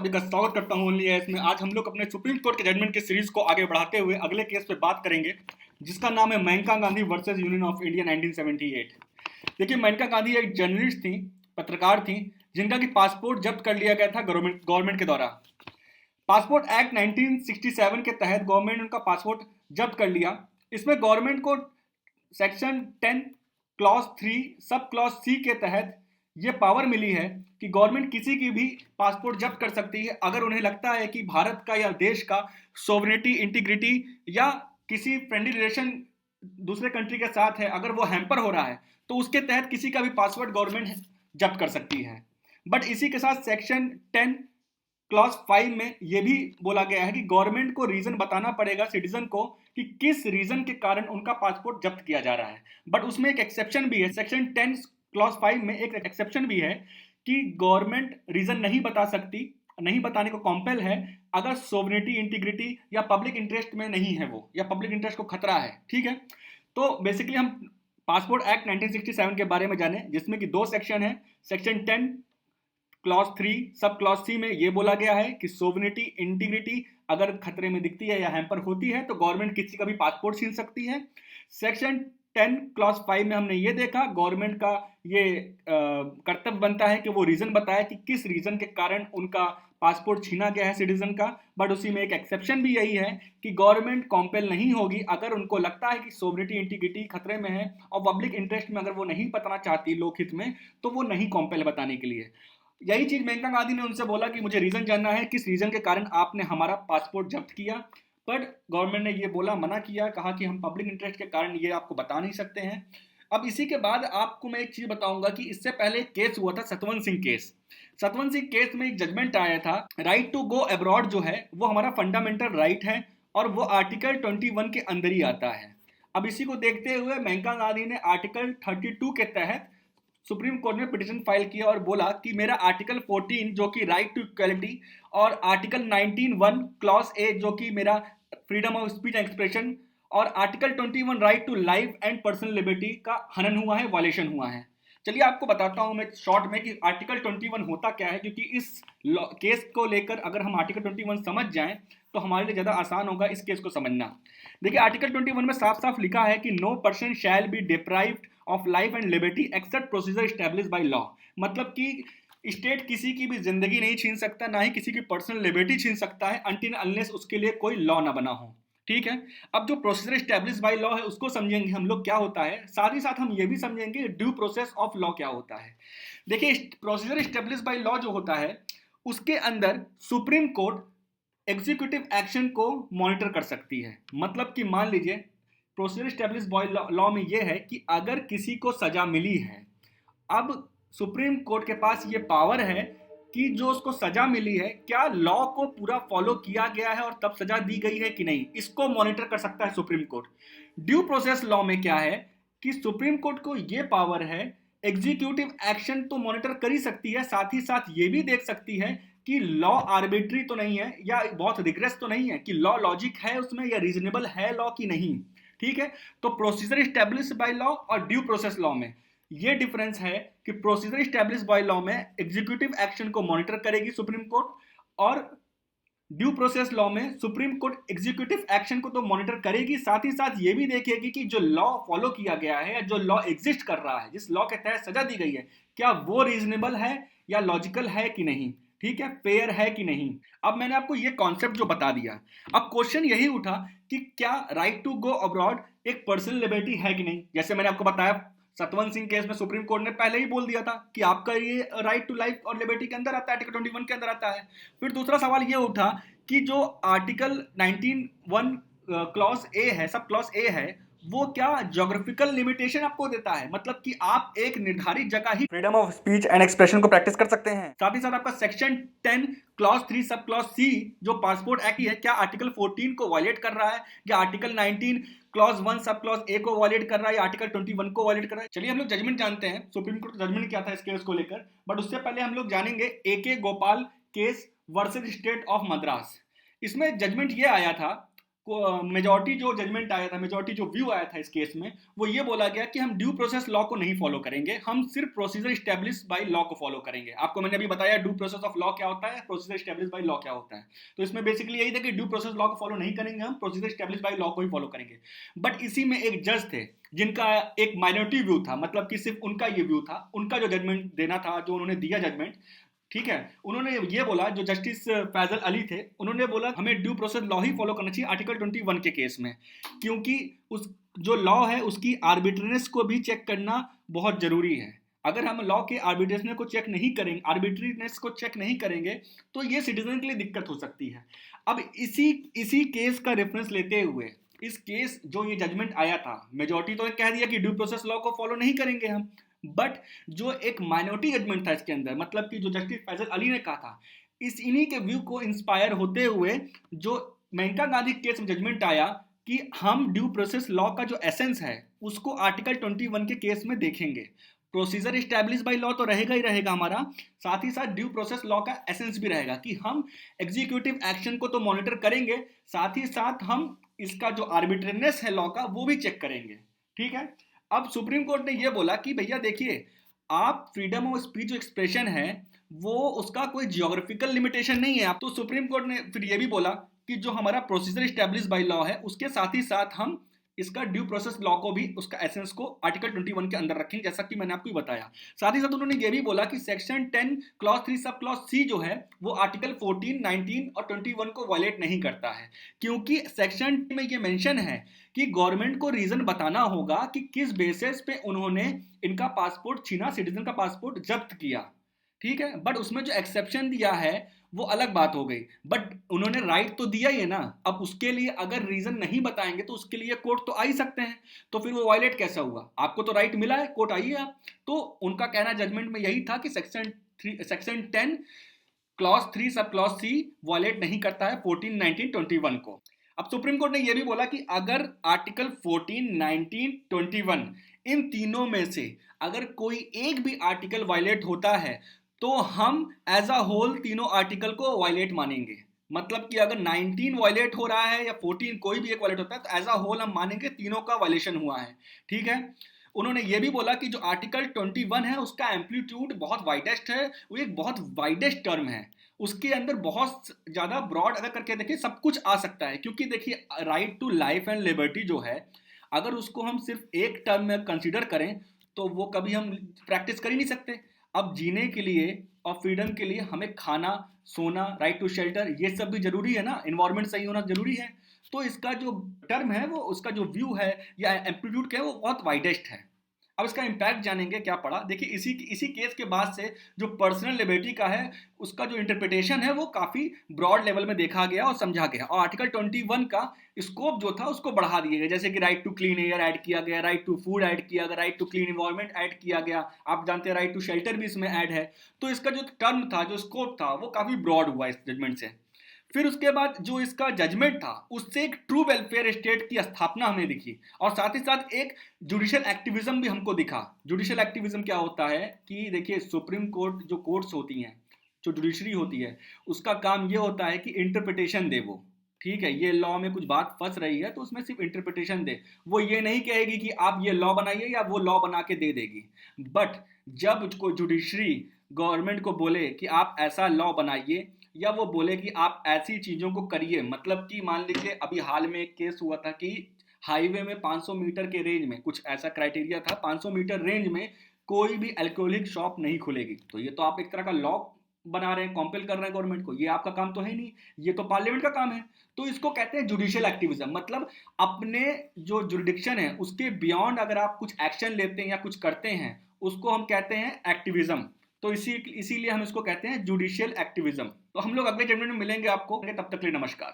सभी का स्वागत करता हूँ ओनली एस में। आज हम लोग अपने सुप्रीम कोर्ट के जजमेंट की सीरीज को आगे बढ़ाते हुए अगले केस पे बात करेंगे, जिसका नाम है Menaka Gandhi versus Union of India 1978। देखिए, मेनका गांधी एक जर्नलिस्ट थी, पत्रकार थी, जिनका कि पासपोर्ट जब्त कर लिया गया था गवर्नमेंट के द्वारा। पासपोर्ट एक्ट 1967 के तहत गवर्नमेंट ने उनका पासपोर्ट जब्त कर लिया। इसमें गवर्नमेंट को section 10 clause 3 sub clause C के तहत ये पावर मिली है कि गवर्नमेंट किसी की भी पासपोर्ट जब्त कर सकती है अगर उन्हें लगता है कि भारत का या देश का सोवरेनिटी, इंटीग्रिटी या किसी फ्रेंडली रिलेशन दूसरे कंट्री के साथ है, अगर वो हैम्पर हो रहा है तो उसके तहत किसी का भी पासपोर्ट गवर्नमेंट जब्त कर सकती है। बट इसी के साथ सेक्शन 10 क्लॉज 5 में यह भी बोला गया है कि गवर्नमेंट को रीजन बताना पड़ेगा सिटीजन को कि किस रीजन के कारण उनका पासपोर्ट जब्त किया जा रहा है। बट उसमें एक एक्सेप्शन भी है, सेक्शन 10 क्लॉज 5 में एक एक्सेप्शन भी है कि गवर्नमेंट रीजन नहीं बता सकती, नहीं बताने को कॉम्पेल है अगर सोवरेनिटी, इंटीग्रिटी या पब्लिक इंटरेस्ट में नहीं है वो, या पब्लिक इंटरेस्ट को खतरा है। ठीक है, तो बेसिकली हम पासपोर्ट एक्ट 1967 के बारे में जाने, जिसमें कि दो सेक्शन है। Section 10 clause 3 sub clause C में यह बोला गया है कि सोवरेनिटी, इंटीग्रिटी अगर खतरे में दिखती है या हैम्पर होती है तो गवर्नमेंट किसी का भी पासपोर्ट छीन सकती है। सेक्शन 10 क्लॉज 5 में हमने ये देखा गवर्नमेंट का ये कर्तव्य बनता है कि वो रीजन बताए कि किस रीजन के कारण उनका पासपोर्ट छीना गया है सिटीजन का। बट उसी में एक एक्सेप्शन भी यही है कि गवर्नमेंट कॉम्पेल नहीं होगी अगर उनको लगता है कि सोवरेनिटी, इंटीग्रिटी खतरे में है और पब्लिक इंटरेस्ट में अगर वो नहीं बताना चाहती लोकहित में, तो वो नहीं कॉम्पेल बताने के लिए। यही चीज मेनका गांधी ने उनसे बोला कि मुझे रीजन जानना है, किस रीजन के कारण आपने हमारा पासपोर्ट जब्त किया। बट गवर्नमेंट ने ये बोला, मना किया, कहा कि हम पब्लिक इंटरेस्ट के कारण ये आपको बता नहीं सकते हैं। अब इसी के बाद आपको मैं एक चीज बताऊंगा कि इससे पहले केस हुआ था सतवंत सिंह केस। सतवंत सिंह केस में एक जजमेंट आया था, राइट टू गो अब्रॉड जो है वो हमारा फंडामेंटल राइट है और वो आर्टिकल 21 के अंदर ही आता है। अब इसी को देखते हुए मेनका गांधी ने आर्टिकल 32 के तहत सुप्रीम कोर्ट में पिटीशन फाइल किया और बोला कि मेरा आर्टिकल 14 जो कि राइट टू इक्वलिटी और आर्टिकल 19(1) क्लॉज ए जो कि मेरा freedom of speech and expression और article 21 right to life and personal liberty का हनन हुआ है, वायलेशन हुआ है। चलिए आपको बताता हूं मैं शॉर्ट में कि आर्टिकल 21 होता क्या है, क्योंकि इस केस को लेकर अगर हम आर्टिकल 21 समझ जाएं तो हमारे लिए ज्यादा आसान होगा इस केस को समझना। देखिए, आर्टिकल 21 में साफ साफ लिखा है कि no person shall be deprived of life and liberty except procedure establish by law. मतलब कि स्टेट किसी की भी जिंदगी नहीं छीन सकता, ना ही किसी की पर्सनल लिबर्टी छीन सकता है अनटिल अनलेस उसके लिए कोई लॉ ना बना हो। ठीक है, अब जो प्रोसीजर एस्टैब्लिश बाय लॉ है उसको समझेंगे हम लोग क्या होता है, साथ ही साथ हम ये भी समझेंगे ड्यू प्रोसेस ऑफ लॉ क्या होता है। देखिए, प्रोसीजर एस्टैब्लिश बाय लॉ जो होता है उसके अंदर सुप्रीम कोर्ट एग्जीक्यूटिव एक्शन को मॉनिटर कर सकती है। मतलब कि मान लीजिए प्रोसीजर एस्टैब्लिश बाय लॉ में यह है कि अगर किसी को सजा मिली है, अब सुप्रीम कोर्ट के पास ये पावर है कि जो उसको सजा मिली है क्या लॉ को पूरा फॉलो किया गया है और तब सजा दी गई है कि नहीं, इसको मॉनिटर कर सकता है supreme court. Due process law में क्या है कि सुप्रीम कोर्ट को यह पावर है, एग्जीक्यूटिव एक्शन तो मॉनिटर कर ही सकती है, साथ ही साथ ये भी देख सकती है कि लॉ आर्बिट्री तो नहीं है या बहुत रिग्रेस तो नहीं है, कि लॉ लॉजिक है उसमें या रीजनेबल है लॉ की नहीं। ठीक है, तो प्रोसीजर एस्टैब्लिश बाय लॉ और ड्यू प्रोसेस लॉ में ये डिफरेंस है कि प्रोसीजर एस्टैब्लिश बाय लॉ में एग्जीक्यूटिव एक्शन को मॉनिटर करेगी सुप्रीम कोर्ट और ड्यू प्रोसेस लॉ में सुप्रीम कोर्ट एग्जीक्यूटिव एक्शन को तो मॉनिटर करेगी, साथ ही साथ ये भी देखेगी कि जो लॉ फॉलो किया गया है या जो लॉ एग्जिस्ट कर रहा है, जिस लॉ के तहत सजा दी गई है, क्या वो रीजनेबल है या लॉजिकल है कि नहीं। ठीक है, फेयर है कि नहीं। अब मैंने आपको ये कॉन्सेप्ट जो बता दिया, अब क्वेश्चन यही उठा कि क्या राइट टू गो अब्रॉड एक पर्सनल लिबर्टी है कि नहीं। जैसे मैंने आपको बताया सतवंत सिंह केस में सुप्रीम कोर्ट ने पहले ही बोल दिया था कि आपका ये राइट टू लाइफ और लिबर्टी के अंदर आता है, आर्टिकल 21 के अंदर आता है। फिर दूसरा सवाल ये उठा कि जो आर्टिकल 19(1) क्लॉज ए है, सब क्लॉज ए है, वो क्या ज्योग्राफिकल लिमिटेशन आपको देता है, मतलब कि आप एक निर्धारित जगह ही freedom of speech and expression को प्रैक्टिस कर सकते हैं। साथ ही साथ आपका section 10 clause 3 sub clause C जो पासपोर्ट एक्ट है, क्या आर्टिकल 14 को वायलेट कर रहा है या article 19 clause 1 sub clause A को वायलेट कर रहा है या आर्टिकल 21 को वायलेट कर रहा है। चलिए हम लोग जजमेंट जानते हैं, सुप्रीम कोर्ट जजमेंट क्या था इस केस को लेकर। बट उससे पहले हम लोग जानेंगे AK Gopal case versus state of Madras. इसमें जजमेंट ये आया था मेजॉरिटी जो जजमेंट आया था, मेजॉरिटी जो व्यू आया था इस केस में, वो ये बोला गया कि हम ड्यू प्रोसेस लॉ को नहीं फॉलो करेंगे, हम सिर्फ प्रोसीजर स्टैब्लिश बाय लॉ को फॉलो करेंगे। आपको मैंने अभी बताया ड्यू प्रोसेस ऑफ लॉ क्या होता है, प्रोसीजर स्टैब्लिश बाय लॉ क्या होता है। तो इसमें बेसिकली यही था कि ड्यू प्रोसेस लॉ को फॉलो नहीं करेंगे, हम प्रोसीजर स्टैब्लिश बाय लॉ को ही फॉलो करेंगे। बट इसी में एक जज थे जिनका एक माइनॉरिटी व्यू था, मतलब कि सिर्फ उनका ये व्यू था, उनका जो जजमेंट देना था, जो उन्होंने दिया जजमेंट, ठीक है, उन्होंने ये बोला, जो जस्टिस फैजल अली थे, उन्होंने बोला हमें ड्यू प्रोसेस लॉ ही फॉलो करना चाहिए आर्टिकल 21 के केस में, क्योंकि उस जो लॉ है उसकी आर्बिट्रेनेस को भी चेक करना बहुत जरूरी है। अगर हम लॉ के आर्बिट्रेशनस को चेक नहीं करेंगे, आर्बिट्रीनेस को चेक नहीं करेंगे, तो ये सिटीजन के लिए दिक्कत हो सकती है। अब इसी केस का रेफरेंस लेते हुए, इस केस जो ये जजमेंट आया था, मेजॉरिटी तो ने कह दिया कि ड्यू प्रोसेस लॉ को फॉलो नहीं करेंगे हम, बट जो एक माइनॉरिटी जजमेंट था इसके अंदर, मतलब कि जो जस्टिस फैजल अली ने कहा था, इन्हीं के व्यू को इंस्पायर होते हुए जो मेनका गांधी केस में जजमेंट आया कि हम ड्यू प्रोसेस लॉ का जो एसेंस है उसको आर्टिकल 21 के केस में देखेंगे। प्रोसीजर स्टैब्लिश बाय लॉ तो रहेगा ही रहेगा हमारा, साथ ही साथ ड्यू प्रोसेस लॉ का एसेंस भी रहेगा कि हम एग्जीक्यूटिव एक्शन को तो मॉनिटर करेंगे, साथ ही साथ हम इसका जो आर्बिट्रेरीनेस है लॉ का वो भी चेक करेंगे। ठीक है, अब सुप्रीम कोर्ट ने यह बोला कि भैया देखिए, आप फ्रीडम ऑफ स्पीच जो एक्सप्रेशन है वो उसका कोई जियोग्राफिकल लिमिटेशन नहीं है। आप तो सुप्रीम कोर्ट ने फिर यह भी बोला कि जो हमारा प्रोसीजर स्टैब्लिश बाय लॉ है उसके साथ ही साथ हम इसका ड्यू प्रोसेस लॉ को भी, उसका एसेंस को आर्टिकल 21 के अंदर रखेंगे, जैसा कि मैंने आपको बताया। साथ ही साथ उन्होंने ये भी बोला कि section 10 clause 3 sub clause C जो है वो आर्टिकल 14, 19 और 21 को वायलेट नहीं करता है, क्योंकि सेक्शन में ये मेंशन है कि गवर्नमेंट को रीजन बताना होगा कि किस बेसिस पे उन्होंने इनका पासपोर्ट छीना, सिटीजन का पासपोर्ट जब्त किया। ठीक है, बट उसमें जो एक्सेप्शन दिया है वो अलग बात हो गई, बट उन्होंने राइट तो दिया ही है ना। अब उसके लिए अगर रीजन नहीं बताएंगे तो उसके लिए कोर्ट तो आ ही सकते हैं, तो फिर वो वायलेट कैसा हुआ? आपको तो राइट मिला है, कोर्ट आइए आप। तो उनका कहना जजमेंट में यही था कि section 10 clause 3 sub clause C violet नहीं करता है 14, 19, 21 को। अब सुप्रीम कोर्ट ने यह भी बोला कि अगर आर्टिकल 14, 19, 21 इन तीनों में से अगर कोई एक भी आर्टिकल वायलेट होता है तो हम एज अ होल तीनों आर्टिकल को वायलेट मानेंगे। मतलब कि अगर 19 वायलेट हो रहा है या 14 कोई भी एक वायलेट होता है तो एज अ होल हम मानेंगे तीनों का वायलेशन हुआ है। ठीक है, उन्होंने ये भी बोला कि जो आर्टिकल 21 है उसका एम्पलीट्यूड बहुत वाइडेस्ट है, वो एक बहुत वाइडेस्ट टर्म है, उसके अंदर बहुत ज़्यादा ब्रॉड अगर करके देखिए सब कुछ आ सकता है। क्योंकि देखिए right to life and liberty जो है, अगर उसको हम सिर्फ एक टर्म में कंसीडर करें तो वो कभी हम प्रैक्टिस कर ही नहीं सकते। अब जीने के लिए और फ्रीडम के लिए हमें खाना, सोना, राइट टू शेल्टर, ये सब भी जरूरी है ना, इन्वायरमेंट सही होना जरूरी है। तो इसका जो टर्म है, वो उसका जो व्यू है या एम्पलीट्यूड क्या है, वो बहुत वाइडेस्ट है। अब इसका इम्पैक्ट जानेंगे क्या पड़ा। देखिए इसी केस के बाद से जो पर्सनल लिबर्टी का है उसका जो इंटरप्रिटेशन है वो काफ़ी ब्रॉड लेवल में देखा गया और समझा गया, और आर्टिकल 21 का स्कोप जो था उसको बढ़ा दिया गया। जैसे कि right to clean air add किया गया, राइट टू फूड ऐड किया गया, right to clean environment add किया गया, आप जानते हैं राइट टू शेल्टर भी इसमें ऐड है। तो इसका जो टर्म था, जो स्कोप था, वो काफ़ी ब्रॉड हुआ इस जजमेंट से। फिर उसके बाद जो इसका जजमेंट था उससे एक ट्रू वेलफेयर स्टेट की स्थापना हमें दिखी, और साथ ही साथ एक जुडिशियल एक्टिविज्म भी हमको दिखा। जुडिशियल एक्टिविज्म क्या होता है कि देखिए सुप्रीम कोर्ट जो कोर्ट्स होती हैं, जो जुडिशरी होती है, उसका काम ये होता है कि इंटरप्रिटेशन दे वो। ठीक है, ये लॉ में कुछ बात फंस रही है तो उसमें सिर्फ इंटरप्रिटेशन दे, वो ये नहीं कहेगी कि आप ये लॉ बनाइए या वो लॉ बना के दे देगी। बट जब उसको जुडिशरी गवर्नमेंट को बोले कि आप ऐसा लॉ बनाइए या वो बोले कि आप ऐसी चीज़ों को करिए, मतलब कि मान लीजिए अभी हाल में एक केस हुआ था कि हाईवे में 500 मीटर के रेंज में कुछ ऐसा क्राइटेरिया था, 500 मीटर रेंज में कोई भी अल्कोहलिक शॉप नहीं खुलेगी। तो ये तो आप एक तरह का लॉ बना रहे हैं, कॉम्पेल कर रहे हैं गवर्नमेंट को, ये आपका काम तो है नहीं, ये तो पार्लियामेंट का काम है। तो इसको कहते हैं जुडिशियल एक्टिविज्म, मतलब अपने जो जुरिडिक्शन है उसके बियॉन्ड अगर आप कुछ एक्शन लेते हैं या कुछ करते हैं उसको हम कहते हैं एक्टिविज्म। तो इसीलिए हम इसको कहते हैं जुडिशियल एक्टिविज्म। तो हम लोग अगले चैप्टर में मिलेंगे आपको, तब तक के लिए नमस्कार।